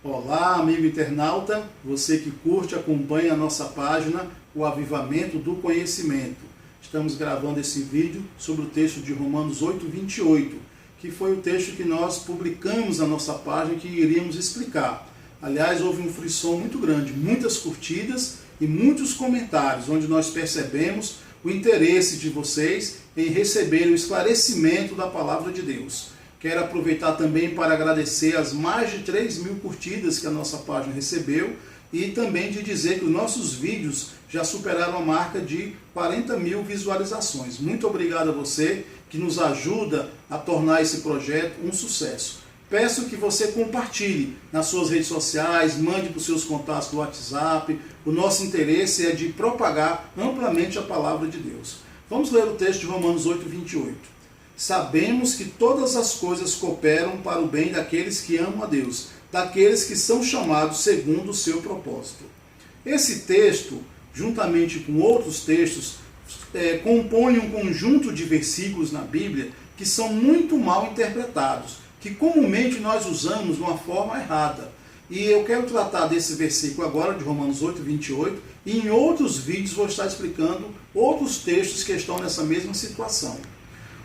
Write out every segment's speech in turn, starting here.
Olá, amigo internauta, você que curte, acompanha a nossa página, o Avivamento do Conhecimento. Estamos gravando esse vídeo sobre o texto de Romanos 8:28, que foi o texto que nós publicamos na nossa página que iríamos explicar. Aliás, houve um frisson muito grande, muitas curtidas e muitos comentários, onde nós percebemos o interesse de vocês em receber o esclarecimento da Palavra de Deus. Quero aproveitar também para agradecer as mais de 3.000 curtidas que a nossa página recebeu e também de dizer que os nossos vídeos já superaram a marca de 40.000 visualizações. Muito obrigado a você que nos ajuda a tornar esse projeto um sucesso. Peço que você compartilhe nas suas redes sociais, mande para os seus contatos do WhatsApp. O nosso interesse é de propagar amplamente a Palavra de Deus. Vamos ler o texto de Romanos 8:28. Sabemos que todas as coisas cooperam para o bem daqueles que amam a Deus, daqueles que são chamados segundo o seu propósito. Esse texto, juntamente com outros textos, compõe um conjunto de versículos na Bíblia que são muito mal interpretados, que comumente nós usamos de uma forma errada. E eu quero tratar desse versículo agora, de Romanos 8:28, e em outros vídeos vou estar explicando outros textos que estão nessa mesma situação.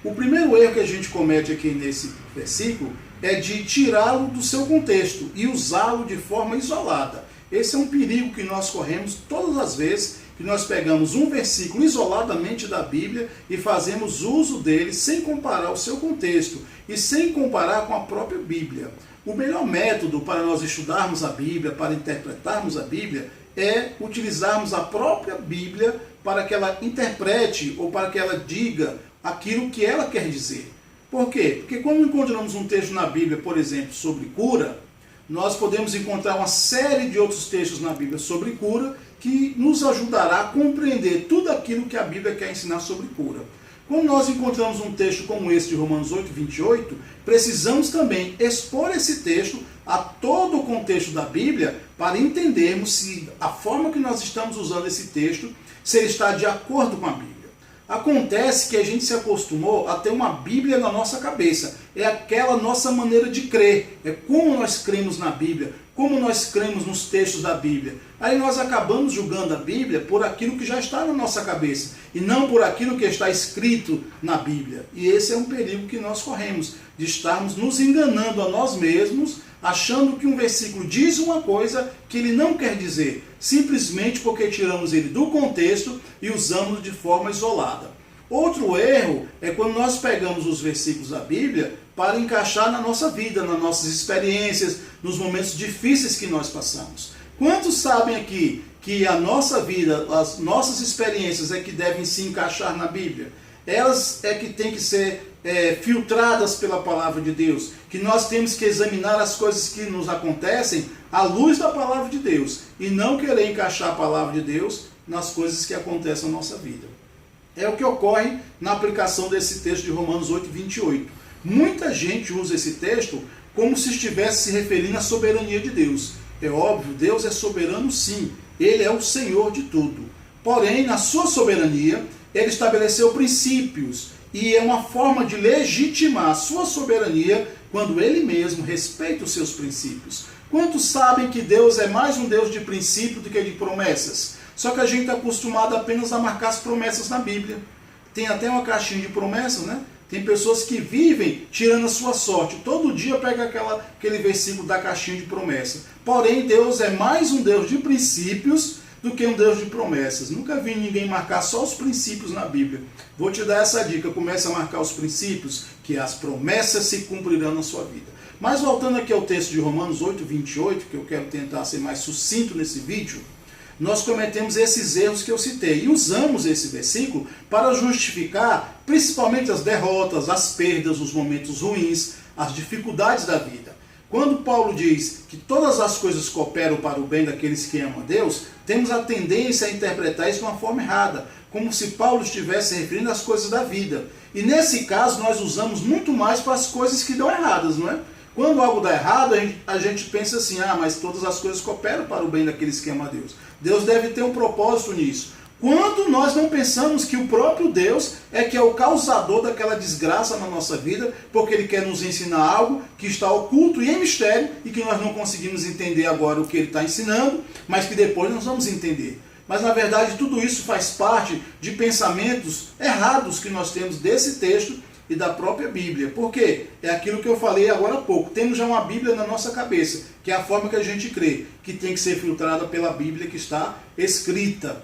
O primeiro erro que a gente comete aqui nesse versículo é de tirá-lo do seu contexto e usá-lo de forma isolada. Esse é um perigo que nós corremos todas as vezes que nós pegamos um versículo isoladamente da Bíblia e fazemos uso dele sem comparar o seu contexto e sem comparar com a própria Bíblia. O melhor método para nós estudarmos a Bíblia, para interpretarmos a Bíblia, é utilizarmos a própria Bíblia para que ela interprete ou para que ela diga aquilo que ela quer dizer. Por quê? Porque quando encontramos um texto na Bíblia, por exemplo, sobre cura, nós podemos encontrar uma série de outros textos na Bíblia sobre cura que nos ajudará a compreender tudo aquilo que a Bíblia quer ensinar sobre cura. Quando nós encontramos um texto como esse de Romanos 8:28, precisamos também expor esse texto a todo o contexto da Bíblia para entendermos se a forma que nós estamos usando esse texto, se ele está de acordo com a Bíblia. Acontece que a gente se acostumou a ter uma Bíblia na nossa cabeça. É aquela nossa maneira de crer. É como nós cremos na Bíblia, como nós cremos nos textos da Bíblia. Aí nós acabamos julgando a Bíblia por aquilo que já está na nossa cabeça e não por aquilo que está escrito na Bíblia. E esse é um perigo que nós corremos, de estarmos nos enganando a nós mesmos, achando que um versículo diz uma coisa que ele não quer dizer, simplesmente porque tiramos ele do contexto e usamos de forma isolada. Outro erro é quando nós pegamos os versículos da Bíblia para encaixar na nossa vida, nas nossas experiências, nos momentos difíceis que nós passamos. Quantos sabem aqui que a nossa vida, as nossas experiências é que devem se encaixar na Bíblia? Elas é que têm que ser filtradas pela Palavra de Deus, que nós temos que examinar as coisas que nos acontecem à luz da Palavra de Deus e não querer encaixar a Palavra de Deus nas coisas que acontecem na nossa vida. É o que ocorre na aplicação desse texto de Romanos 8:28. Muita gente usa esse texto como se estivesse se referindo à soberania de Deus. É óbvio, Deus é soberano sim, Ele é o Senhor de tudo. Porém, na sua soberania, Ele estabeleceu princípios e é uma forma de legitimar a sua soberania quando Ele mesmo respeita os seus princípios. Quantos sabem que Deus é mais um Deus de princípio do que de promessas? Só que a gente está acostumado apenas a marcar as promessas na Bíblia. Tem até uma caixinha de promessas, né? Tem pessoas que vivem tirando a sua sorte. Todo dia pega aquele versículo da caixinha de promessa. Porém, Deus é mais um Deus de princípios do que um Deus de promessas. Nunca vi ninguém marcar só os princípios na Bíblia. Vou te dar essa dica. Comece a marcar os princípios, que as promessas se cumprirão na sua vida. Mas voltando aqui ao texto de Romanos 8:28, que eu quero tentar ser mais sucinto nesse vídeo, nós cometemos esses erros que eu citei e usamos esse versículo para justificar principalmente as derrotas, as perdas, os momentos ruins, as dificuldades da vida. Quando Paulo diz que todas as coisas cooperam para o bem daqueles que amam a Deus, temos a tendência a interpretar isso de uma forma errada, como se Paulo estivesse se referindo às coisas da vida. E nesse caso nós usamos muito mais para as coisas que dão erradas, não é? Quando algo dá errado, a gente pensa assim, mas todas as coisas cooperam para o bem daqueles que amam a Deus. Deus deve ter um propósito nisso. Quando nós não pensamos que o próprio Deus é que é o causador daquela desgraça na nossa vida, porque Ele quer nos ensinar algo que está oculto e em mistério e que nós não conseguimos entender agora o que Ele está ensinando, mas que depois nós vamos entender. Mas na verdade tudo isso faz parte de pensamentos errados que nós temos desse texto e da própria Bíblia. Por quê? É aquilo que eu falei agora há pouco. Temos já uma Bíblia na nossa cabeça, que é a forma que a gente crê, que tem que ser filtrada pela Bíblia que está escrita.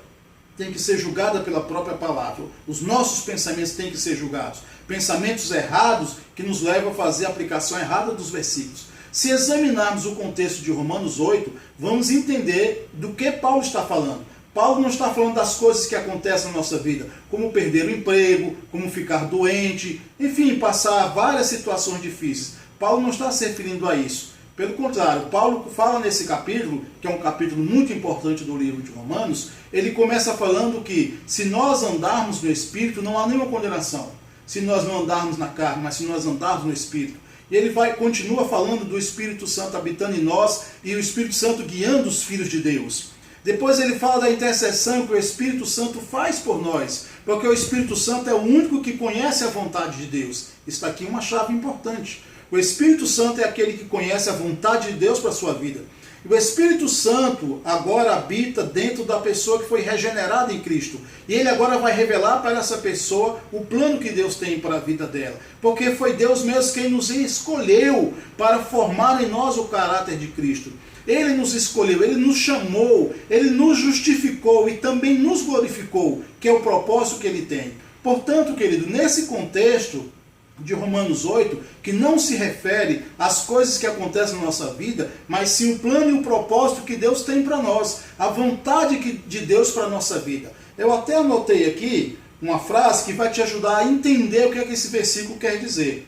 Tem que ser julgada pela própria palavra. Os nossos pensamentos têm que ser julgados. Pensamentos errados que nos levam a fazer a aplicação errada dos versículos. Se examinarmos o contexto de Romanos 8, vamos entender do que Paulo está falando. Paulo não está falando das coisas que acontecem na nossa vida, como perder o emprego, como ficar doente, enfim, passar várias situações difíceis. Paulo não está se referindo a isso. Pelo contrário, Paulo fala nesse capítulo, que é um capítulo muito importante do livro de Romanos, ele começa falando que se nós andarmos no Espírito, não há nenhuma condenação. Se nós não andarmos na carne, mas se nós andarmos no Espírito. E ele continua falando do Espírito Santo habitando em nós e o Espírito Santo guiando os filhos de Deus. Depois ele fala da intercessão que o Espírito Santo faz por nós, porque o Espírito Santo é o único que conhece a vontade de Deus. Está aqui uma chave importante. O Espírito Santo é aquele que conhece a vontade de Deus para a sua vida. E o Espírito Santo agora habita dentro da pessoa que foi regenerada em Cristo. E ele agora vai revelar para essa pessoa o plano que Deus tem para a vida dela. Porque foi Deus mesmo quem nos escolheu para formar em nós o caráter de Cristo. Ele nos escolheu, Ele nos chamou, Ele nos justificou e também nos glorificou, que é o propósito que Ele tem. Portanto, querido, nesse contexto de Romanos 8, que não se refere às coisas que acontecem na nossa vida, mas sim o plano e o propósito que Deus tem para nós, a vontade de Deus para a nossa vida. Eu até anotei aqui uma frase que vai te ajudar a entender o que é que esse versículo quer dizer.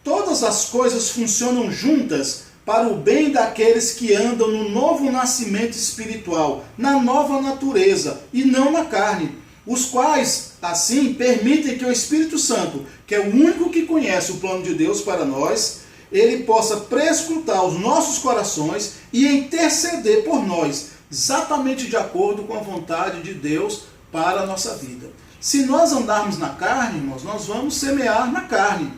Todas as coisas funcionam juntas para o bem daqueles que andam no novo nascimento espiritual, na nova natureza e não na carne, os quais, assim, permitem que o Espírito Santo, que é o único que conhece o plano de Deus para nós, ele possa prescrutar os nossos corações e interceder por nós, exatamente de acordo com a vontade de Deus para a nossa vida. Se nós andarmos na carne, irmãos, nós vamos semear na carne.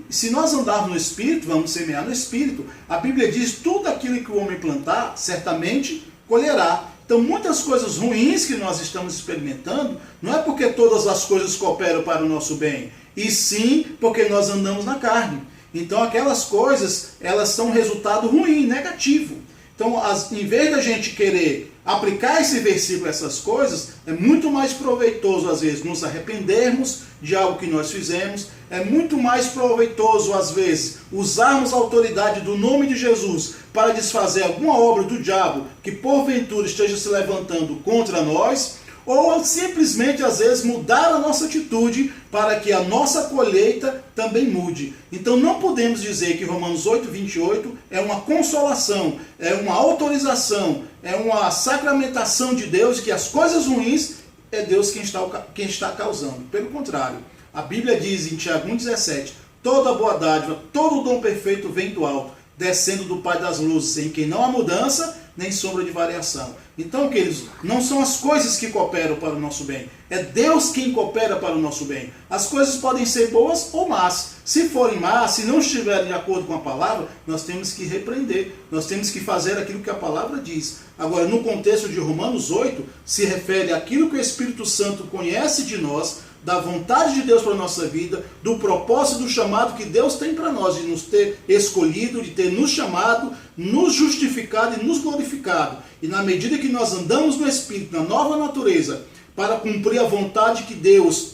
Se nós andarmos no Espírito, vamos semear no Espírito. A Bíblia diz, tudo aquilo que o homem plantar, certamente colherá. Então, muitas coisas ruins que nós estamos experimentando, não é porque todas as coisas cooperam para o nosso bem, e sim porque nós andamos na carne. Então, aquelas coisas, elas são resultado ruim, negativo. Então, em vez da gente querer aplicar esse versículo a essas coisas, é muito mais proveitoso, às vezes, nos arrependermos de algo que nós fizemos, é muito mais proveitoso, às vezes, usarmos a autoridade do nome de Jesus para desfazer alguma obra do diabo que, porventura, esteja se levantando contra nós, ou simplesmente, às vezes, mudar a nossa atitude para que a nossa colheita também mude. Então não podemos dizer que Romanos 8:28 é uma consolação, é uma autorização, é uma sacramentação de Deus, que as coisas ruins é Deus quem está causando. Pelo contrário, a Bíblia diz em Tiago 1,17, toda boa dádiva, todo dom perfeito vem do alto, descendo do Pai das luzes, em quem não há mudança, nem sombra de variação. Então, queridos, não são as coisas que cooperam para o nosso bem. É Deus quem coopera para o nosso bem. As coisas podem ser boas ou más. Se forem más, se não estiverem de acordo com a palavra, nós temos que repreender. Nós temos que fazer aquilo que a palavra diz. Agora, no contexto de Romanos 8, se refere àquilo que o Espírito Santo conhece de nós, da vontade de Deus para a nossa vida, do propósito, do chamado que Deus tem para nós, de nos ter escolhido, de ter nos chamado, nos justificado e nos glorificado. E na medida que nós andamos no Espírito, na nova natureza, para cumprir a vontade que Deus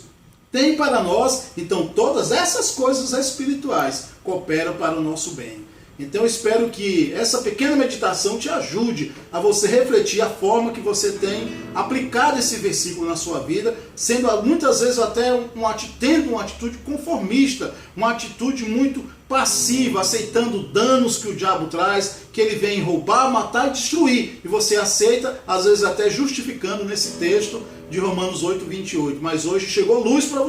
tem para nós, então todas essas coisas espirituais cooperam para o nosso bem. Então eu espero que essa pequena meditação te ajude a você refletir a forma que você tem aplicado esse versículo na sua vida, sendo muitas vezes até tendo uma atitude conformista, uma atitude muito passiva, aceitando danos que o diabo traz, que ele vem roubar, matar e destruir. E você aceita, às vezes até justificando nesse texto de Romanos 8:28. Mas hoje chegou luz para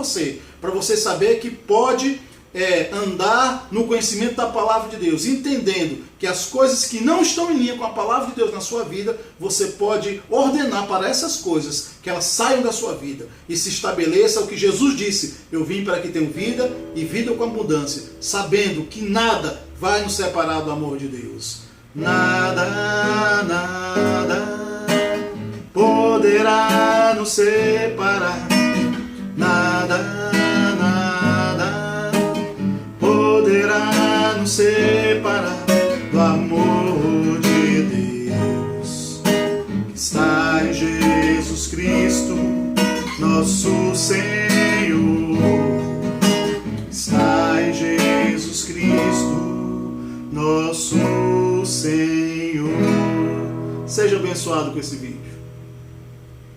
você saber que pode é andar no conhecimento da palavra de Deus, entendendo que as coisas que não estão em linha com a palavra de Deus na sua vida, você pode ordenar para essas coisas que elas saiam da sua vida e se estabeleça o que Jesus disse: eu vim para que tenham vida e vida com abundância, sabendo que nada vai nos separar do amor de Deus. Nada, nada poderá nos separar. Nada, nada poderá nos separar do amor de Deus que está em Jesus Cristo, nosso Senhor. Está em Jesus Cristo, nosso Senhor. Seja abençoado com esse vídeo.